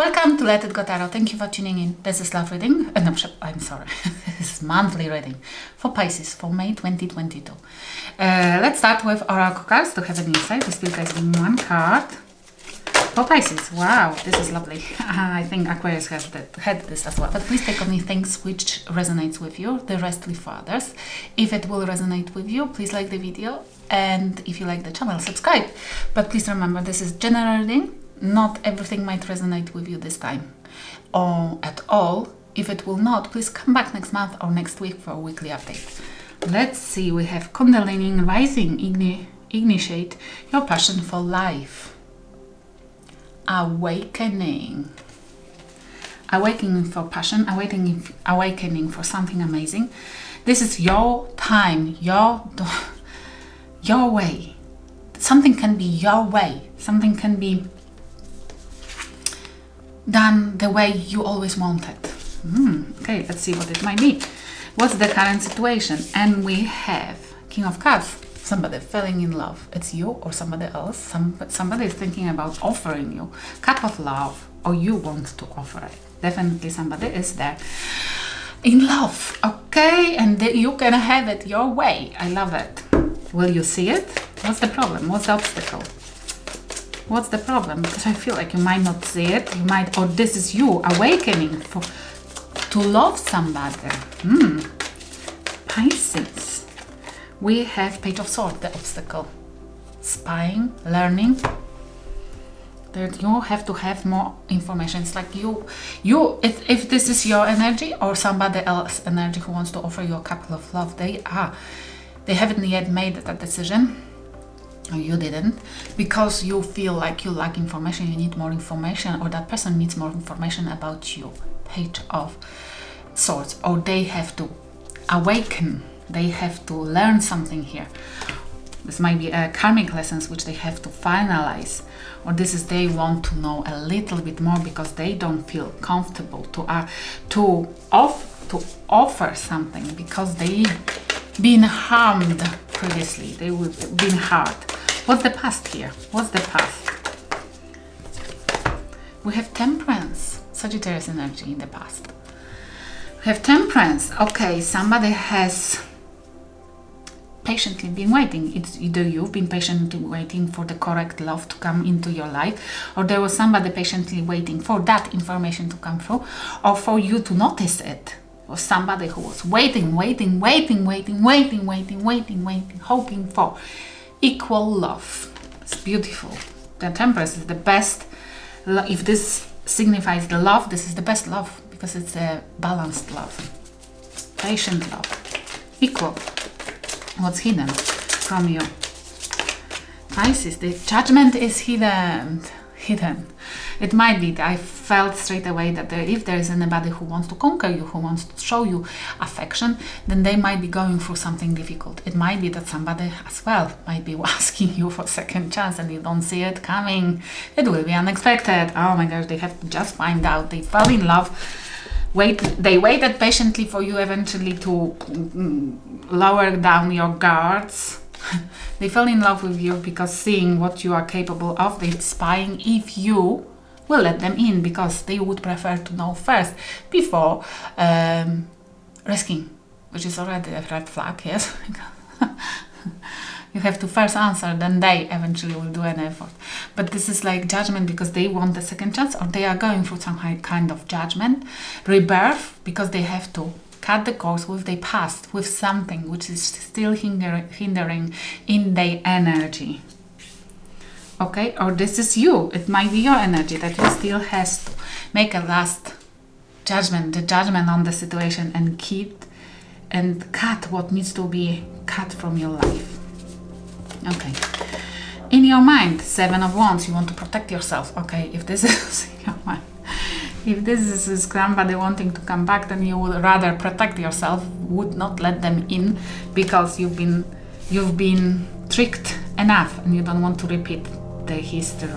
Welcome to Let It Go Tarot. Thank you for tuning in. This is love reading. No, I'm sorry. This is monthly reading for Pisces for May 2022. Let's start with oracle cards to have an insight. This will guys in one card for Pisces. Wow, this is lovely. I think Aquarius has had this as well. But please take only things which resonates with you. The rest leave for others. If it will resonate with you, please like the video. And if you like the channel, subscribe. But please remember, this is general reading. Not everything might resonate with you this time or at all. If it will not, please come back next month or next week for a weekly update. Let's see, we have Kundalini rising, initiate your passion for life. Awakening for passion, awakening for something amazing. This is your time, your way. Something can be your way. Something can be done the way you always wanted. Okay, let's see what it might be. What's the current situation? And we have King of Cups. Somebody falling in love. It's you or somebody else. Somebody is thinking about offering you cup of love, or you want to offer it. Definitely somebody is there in love. Okay, and you can have it your way. I love it. Will you see it? What's the problem? What's the obstacle? What's the problem? Because I feel like you might not see it. You might, or this is you awakening to love somebody. Pisces. We have Page of Swords, the obstacle. Spying, learning. That you have to have more information. It's like if this is your energy or somebody else's energy who wants to offer you a couple of love, they haven't yet made that decision. Or you didn't, because you feel like you lack information, you need more information, or that person needs more information about you. Page of Swords. Or they have to awaken, they have to learn something here. This might be a karmic lessons which they have to finalize, or this is they want to know a little bit more because they don't feel comfortable to offer something because they've been harmed previously. They've been hurt. What's the past here? What's the past? We have Temperance, Sagittarius energy in the past. We have Temperance. Okay, somebody has patiently been waiting. It's either you've been patiently waiting for the correct love to come into your life, or there was somebody patiently waiting for that information to come through, or for you to notice it. Or somebody who was waiting, hoping for equal love. It's beautiful. The Temperance is the best. If this signifies the love, this is the best love because it's a balanced love, patient love, equal. What's hidden from you? Pisces, the Judgment is hidden. It might be that I felt straight away that if there is anybody who wants to conquer you, who wants to show you affection, then they might be going through something difficult. It might be that somebody as well might be asking you for a second chance and you don't see it coming. It will be unexpected. Oh my gosh, they have to just find out. They fell in love. They waited patiently for you eventually to lower down your guards. They fell in love with you because seeing what you are capable of, they're spying if you will let them in, because they would prefer to know first before risking, which is already a red flag, yes. You have to first answer, then they eventually will do an effort. But this is like Judgment because they want a second chance, or they are going through some kind of judgment, rebirth, because they have to cut the course with their past, with something which is still hindering in their energy. Okay, or this is you. It might be your energy that you still has to make a last judgment, the judgment on the situation, and keep and cut what needs to be cut from your life. Okay. In your mind, Seven of Wands, you want to protect yourself. Okay, if this is in your mind, if this is somebody wanting to come back, then you would rather protect yourself, would not let them in, because you've been tricked enough and you don't want to repeat the history.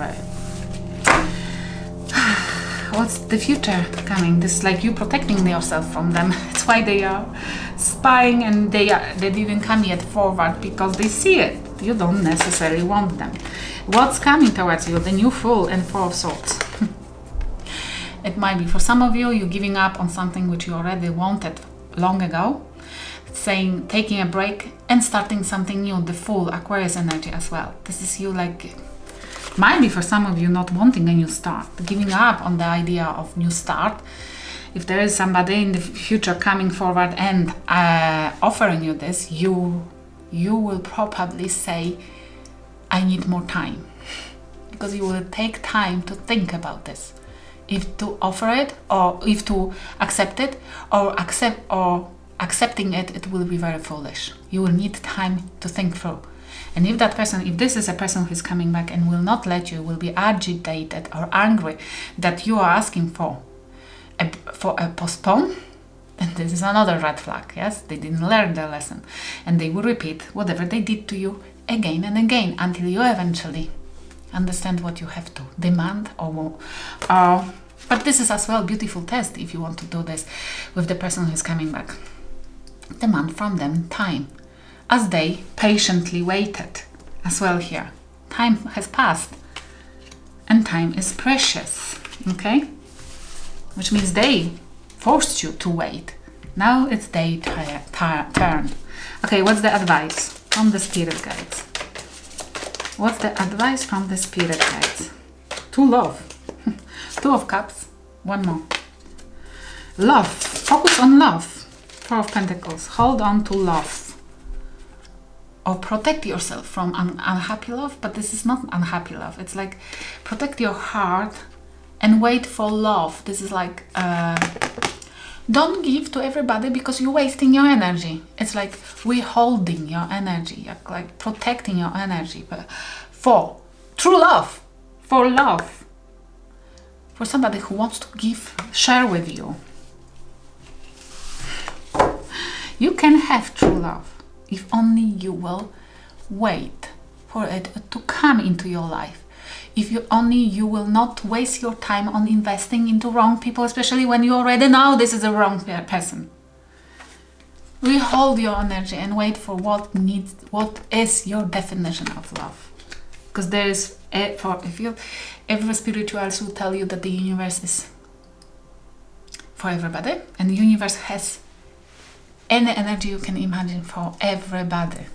What's the future coming? This is like you protecting yourself from them. That's why they are spying, and they didn't come yet forward because they see it. You don't necessarily want them. What's coming towards you? The new Fool and Four of Swords. It might be for some of you, you're giving up on something which you already wanted long ago, saying, taking a break and starting something new, the full Aquarius energy as well. This is you like, might be for some of you not wanting a new start, giving up on the idea of new start. If there is somebody in the future coming forward and offering you this, you will probably say, I need more time. Because you will take time to think about this. If to offer it, or if to accept it, or accepting it, it will be very foolish. You will need time to think through. And if this is a person who is coming back and will not let you, will be agitated or angry that you are asking for a postpone, then this is another red flag. Yes, they didn't learn their lesson, and they will repeat whatever they did to you again and again until you eventually understand what you have to demand or more. But this is as well a beautiful test if you want to do this with the person who is coming back. Demand from them time, as they patiently waited as well here. Time has passed, and time is precious, okay? Which means they forced you to wait. Now it's their turn. Okay, what's the advice from the spirit guides? What's the advice from the spirit guides? To love. Two of Cups. One more. Love. Focus on love. Four of Pentacles. Hold on to love. Or protect yourself from unhappy love. But this is not unhappy love. It's like protect your heart and wait for love. This is like don't give to everybody because you're wasting your energy. It's like withholding your energy, like protecting your energy, but for true love, for love, for somebody who wants to share with you. You can have true love if only you will wait for it to come into your life. If you will not waste your time on investing into wrong people, especially when you already know this is a wrong person. Withhold your energy and wait for what is your definition of love. Because there is, every spiritualist will tell you that the universe is for everybody, and the universe has any energy you can imagine for everybody.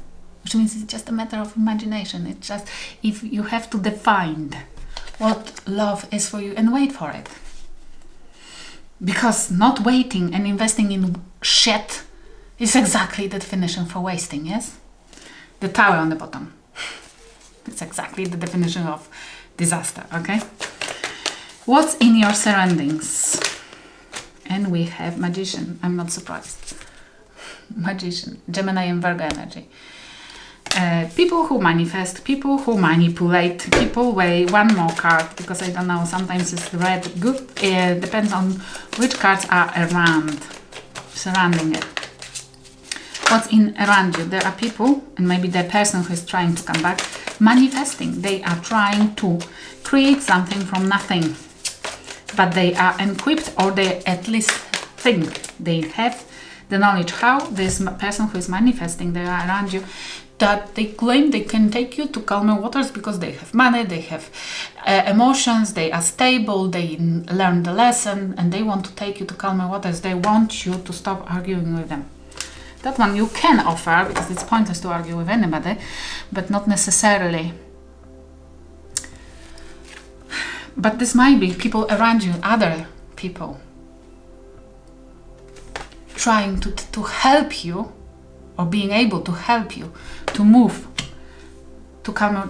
Which means it's just a matter of imagination. It's just, if you have to define what love is for you and wait for it. Because not waiting and investing in shit is exactly the definition for wasting, yes? The tower on the bottom. It's exactly the definition of disaster, okay? What's in your surroundings? And we have Magician. I'm not surprised. Magician, Gemini and Virgo energy. People who manifest, people who manipulate, people weigh one more card, because I don't know, sometimes it's red, good, depends on which cards are surrounding it. What's around you? There are people, and maybe the person who is trying to come back, manifesting. They are trying to create something from nothing, but they are equipped, or they at least think they have the knowledge how this person who is manifesting, they are around you, that they claim they can take you to calmer waters because they have money, they have emotions, they are stable, they learn the lesson, and they want to take you to calmer waters. They want you to stop arguing with them. That one you can offer, because it's pointless to argue with anybody, but not necessarily. But this might be people around you, other people, trying to help you, or being able to help you to move to calmer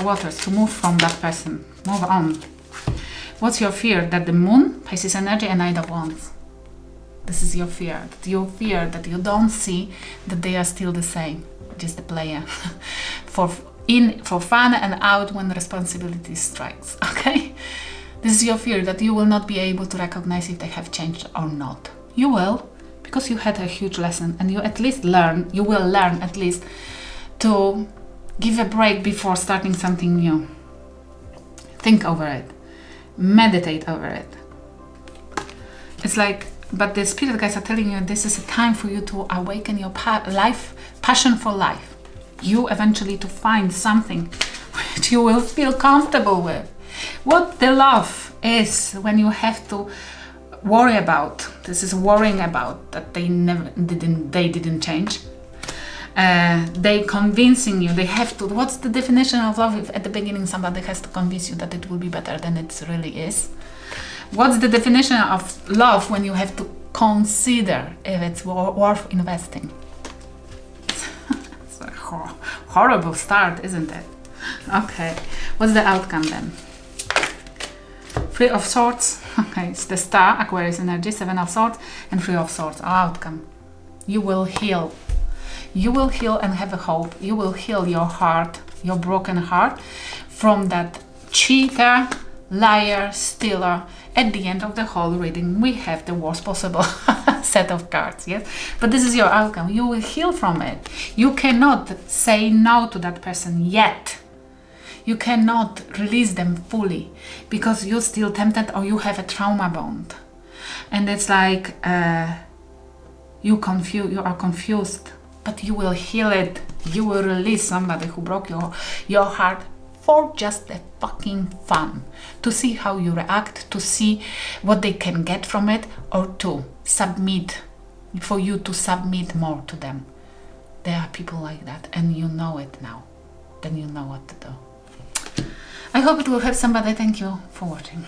waters, to move from that person, move on. What's your fear? That the moon, Pisces energy, and Knight of Wands. This is your fear. That you fear that you don't see that they are still the same, just the player. for fun and out when responsibility strikes. Okay, this is your fear, that you will not be able to recognize if they have changed or not. You will, because you had a huge lesson, and you will learn at least to give a break before starting something new. Think over it, meditate over it. It's like, but the spirit guides are telling you this is a time for you to awaken your passion for life. You eventually to find something which you will feel comfortable with. What the love is when you have to worry about. This is worrying about that they didn't change. They convincing you, they have to. What's the definition of love if at the beginning somebody has to convince you that it will be better than it really is? What's the definition of love when you have to consider if it's worth investing? It's a horrible start, isn't it? Okay, what's the outcome then? Three of Swords, okay, it's the Star, Aquarius energy, Seven of Swords, and Three of Swords. Outcome, you will heal. You will heal and have a hope. You will heal your heart, your broken heart, from that cheater, liar, stealer. At the end of the whole reading, we have the worst possible set of cards, yes? But this is your outcome. You will heal from it. You cannot say no to that person yet. You cannot release them fully because you're still tempted or you have a trauma bond. And it's like you are confused, but you will heal it. You will release somebody who broke your heart for just the fucking fun, to see how you react, to see what they can get from it, or to submit, for you to submit more to them. There are people like that, and you know it now. Then you know what to do. I hope it will help somebody. Thank you for watching.